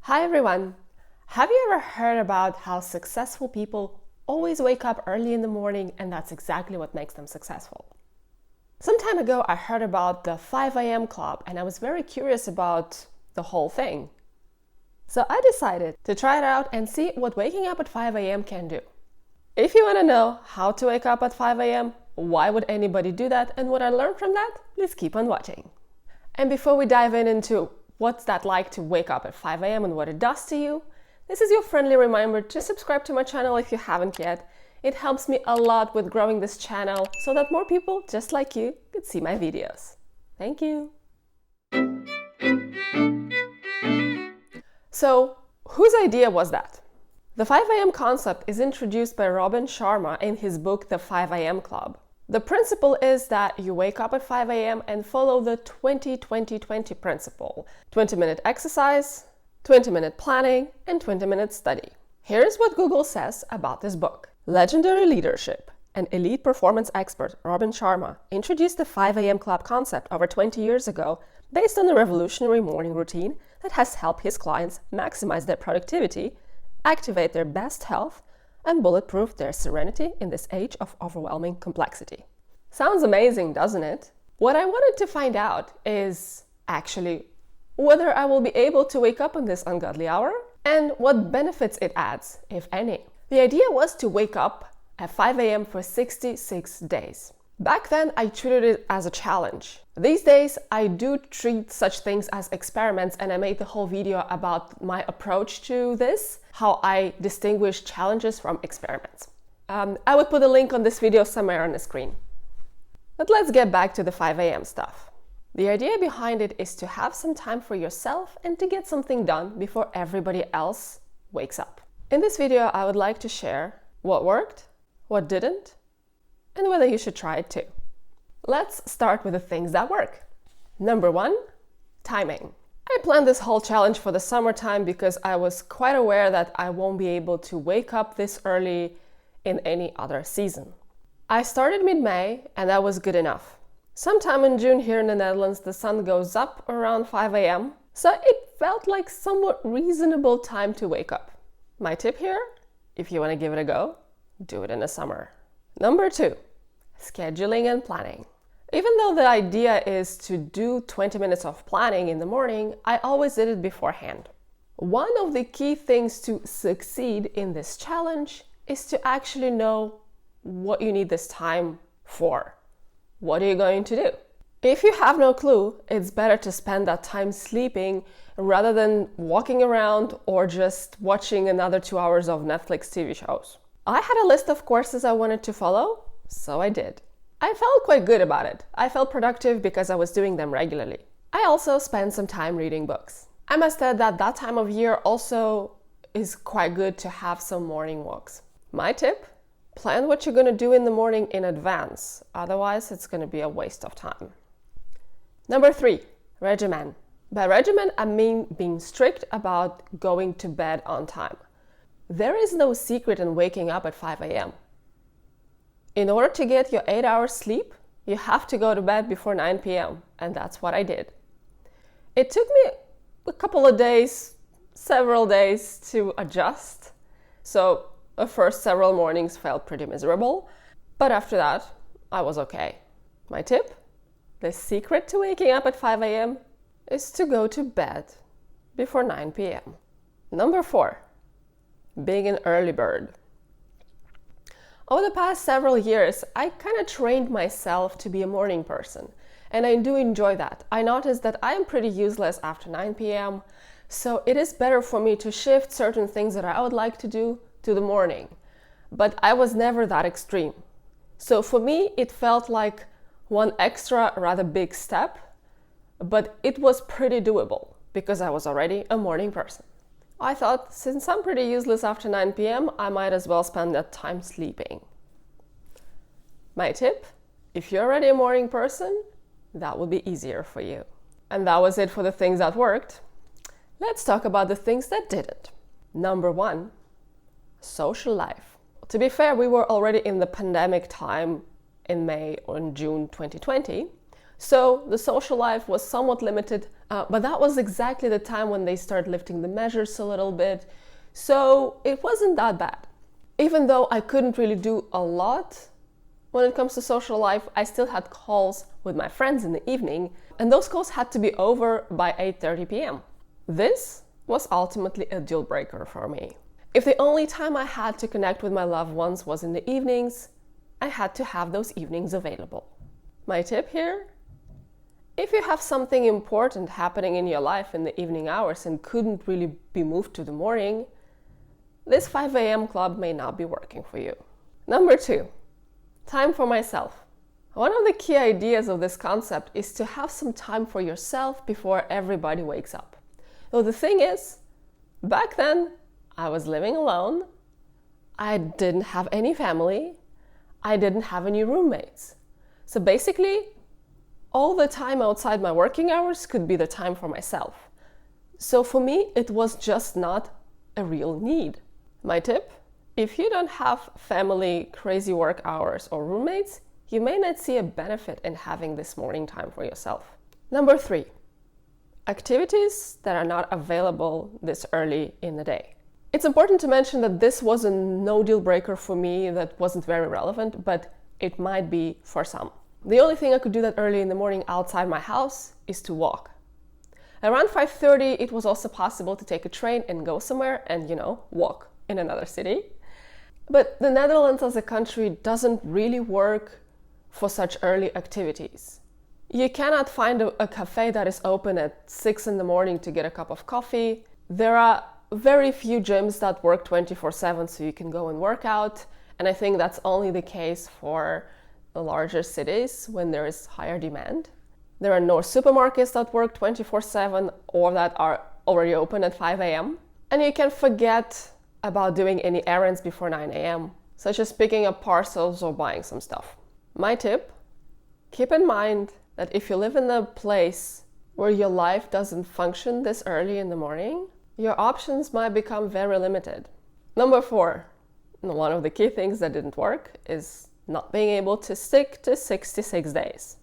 Hi everyone! Have you ever heard about how successful people always wake up early in the morning and that's exactly what makes them successful? Some time ago I heard about the 5 a.m. club and I was very curious about the whole thing. So I decided to try it out and see what waking up at 5 a.m. can do. If you want to know how to wake up at 5 a.m., why would anybody do that, and what I learned from that, please keep on watching. And before we dive into what's that like to wake up at 5 a.m. and what it does to you, this is your friendly reminder to subscribe to my channel if you haven't yet. It helps me a lot with growing this channel so that more people just like you could see my videos. Thank you! So, whose idea was that? The 5 a.m. concept is introduced by Robin Sharma in his book The 5 a.m. Club. The principle is that you wake up at 5 a.m. and follow the 20-20-20 principle. 20-minute exercise, 20-minute planning, and 20-minute study. Here's what Google says about this book. Legendary leadership and elite performance expert Robin Sharma introduced the 5 a.m. club concept over 20 years ago based on a revolutionary morning routine that has helped his clients maximize their productivity, activate their best health, and bulletproof their serenity in this age of overwhelming complexity. Sounds amazing, doesn't it? What I wanted to find out is actually whether I will be able to wake up on this ungodly hour and what benefits it adds, if any. The idea was to wake up at 5 a.m. for 66 days. Back then, I treated it as a challenge. These days, I do treat such things as experiments, and I made the whole video about my approach to this, how I distinguish challenges from experiments. I would put a link on this video somewhere on the screen. But let's get back to the 5 a.m. stuff. The idea behind it is to have some time for yourself and to get something done before everybody else wakes up. In this video, I would like to share what worked, what didn't, and whether you should try it too. Let's start with the things that work. Number 1, timing. I planned this whole challenge for the summertime because I was quite aware that I won't be able to wake up this early in any other season. I started mid-May and that was good enough. Sometime in June here in the Netherlands, the sun goes up around 5 a.m., so it felt like somewhat reasonable time to wake up. My tip here, if you want to give it a go, do it in the summer. Number 2, scheduling and planning. Even though the idea is to do 20 minutes of planning in the morning, I always did it beforehand. One of the key things to succeed in this challenge is to actually know what you need this time for. What are you going to do? If you have no clue, it's better to spend that time sleeping rather than walking around or just watching another 2 hours of Netflix TV shows. I had a list of courses I wanted to follow, so I did. I felt quite good about it. I felt productive because I was doing them regularly. I also spent some time reading books. I must add that that time of year also is quite good to have some morning walks. My tip, plan what you're going to do in the morning in advance. Otherwise, it's going to be a waste of time. Number 3, regimen. By regimen, I mean being strict about going to bed on time. There is no secret in waking up at 5 a.m. In order to get your 8 hours sleep, you have to go to bed before 9 p.m. and that's what I did. It took me a couple of days, several days to adjust. So the first several mornings felt pretty miserable, but after that, I was okay. My tip, the secret to waking up at 5 a.m. is to go to bed before 9 p.m. Number 4, being an early bird. Over the past several years, I kind of trained myself to be a morning person, and I do enjoy that. I noticed that I am pretty useless after 9 p.m., so it is better for me to shift certain things that I would like to do to the morning. But I was never that extreme. So for me, it felt like one extra, rather big step, but it was pretty doable because I was already a morning person. I thought, since I'm pretty useless after 9 p.m., I might as well spend that time sleeping. My tip, if you're already a morning person, that will be easier for you. And that was it for the things that worked. Let's talk about the things that didn't. Number 1, social life. To be fair, we were already in the pandemic time in May or in June 2020, So the social life was somewhat limited, but that was exactly the time when they started lifting the measures a little bit. So it wasn't that bad. Even though I couldn't really do a lot when it comes to social life, I still had calls with my friends in the evening, and those calls had to be over by 8:30 p.m. This was ultimately a deal breaker for me. If the only time I had to connect with my loved ones was in the evenings, I had to have those evenings available. My tip here: if you have something important happening in your life in the evening hours and couldn't really be moved to the morning, this 5 a.m. club may not be working for you. Number 2, time for myself. One of the key ideas of this concept is to have some time for yourself before everybody wakes up. Though the thing is, back then, I was living alone, I didn't have any family, I didn't have any roommates. So basically, all the time outside my working hours could be the time for myself. So for me, it was just not a real need. My tip: if you don't have family, crazy work hours, or roommates, you may not see a benefit in having this morning time for yourself. Number 3, activities that are not available this early in the day. It's important to mention that this was a no deal breaker for me, that wasn't very relevant, but it might be for some. The only thing I could do that early in the morning outside my house is to walk. Around 5:30, it was also possible to take a train and go somewhere and, walk in another city. But the Netherlands as a country doesn't really work for such early activities. You cannot find a cafe that is open at 6 in the morning to get a cup of coffee. There are very few gyms that work 24/7, so you can go and work out. And I think that's only the case for the larger cities when there is higher demand. There are no supermarkets that work 24/7 or that are already open at 5 a.m. And you can forget about doing any errands before 9 a.m., such as picking up parcels or buying some stuff. My tip: keep in mind that if you live in a place where your life doesn't function this early in the morning, your options might become very limited. Number 4, one of the key things that didn't work is not being able to stick to 66 days.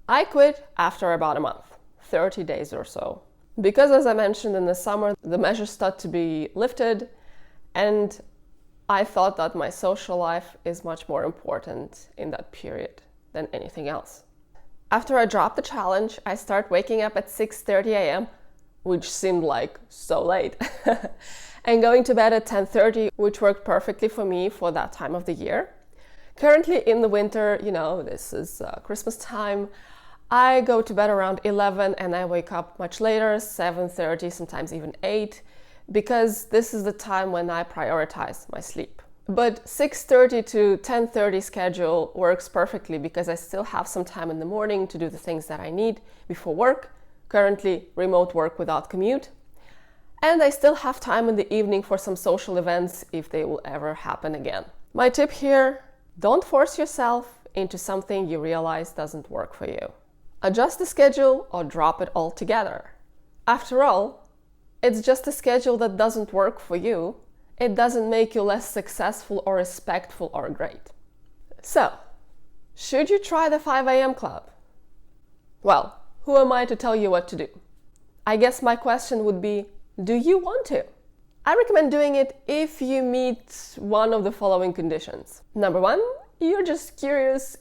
I quit after about a month, 30 days or so. Because as I mentioned, in the summer, the measures start to be lifted, and I thought that my social life is much more important in that period than anything else. After I dropped the challenge, I started waking up at 6:30 a.m., which seemed like so late, and going to bed at 10:30, which worked perfectly for me for that time of the year. Currently in the winter, this is Christmas time, I go to bed around 11 and I wake up much later, 7:30, sometimes even 8, because this is the time when I prioritize my sleep. But 6:30 to 10:30 schedule works perfectly because I still have some time in the morning to do the things that I need before work, currently remote work without commute, and I still have time in the evening for some social events if they will ever happen again. My tip here: don't force yourself into something you realize doesn't work for you. Adjust the schedule or drop it altogether. After all, it's just a schedule that doesn't work for you. It doesn't make you less successful or respectful or great. So, should you try the 5 a.m. club? Well, who am I to tell you what to do? I guess my question would be, do you want to? I recommend doing it if you meet one of the following conditions. Number 1, you're just curious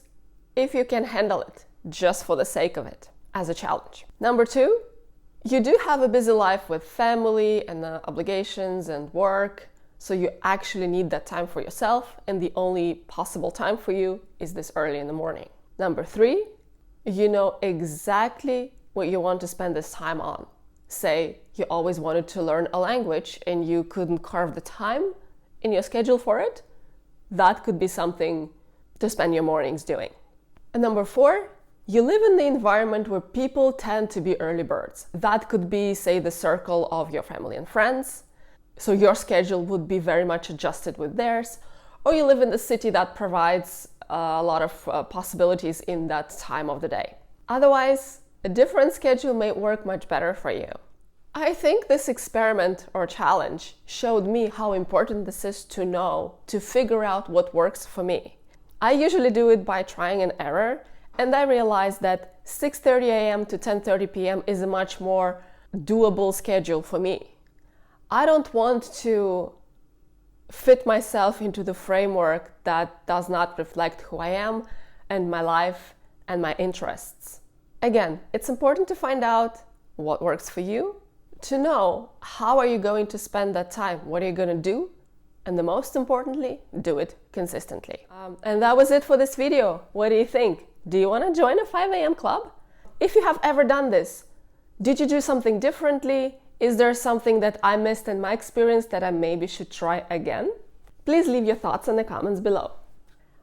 if you can handle it, just for the sake of it, as a challenge. Number 2, you do have a busy life with family and obligations and work, so you actually need that time for yourself, and the only possible time for you is this early in the morning. Number 3, you know exactly what you want to spend this time on. Say you always wanted to learn a language and you couldn't carve the time in your schedule for it. That could be something to spend your mornings doing. And number 4, you live in the environment where people tend to be early birds. That could be, say, the circle of your family and friends. So your schedule would be very much adjusted with theirs. Or you live in the city that provides a lot of possibilities in that time of the day. Otherwise, a different schedule may work much better for you. I think this experiment or challenge showed me how important this is to know, to figure out what works for me. I usually do it by trying and error, And I realized that 6:30 a.m. to 10:30 p.m. is a much more doable schedule for me. I don't want to fit myself into the framework that does not reflect who I am and my life and my interests. Again, it's important to find out what works for you, to know how are you going to spend that time, what are you going to do, and the most importantly, do it consistently. And that was it for this video. What do you think? Do you want to join a 5 a.m. club? If you have ever done this, did you do something differently? Is there something that I missed in my experience that I maybe should try again? Please leave your thoughts in the comments below.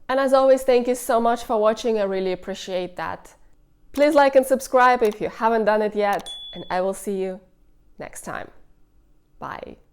And as always, thank you so much for watching. I really appreciate that. Please like and subscribe if you haven't done it yet, and I will see you next time. Bye.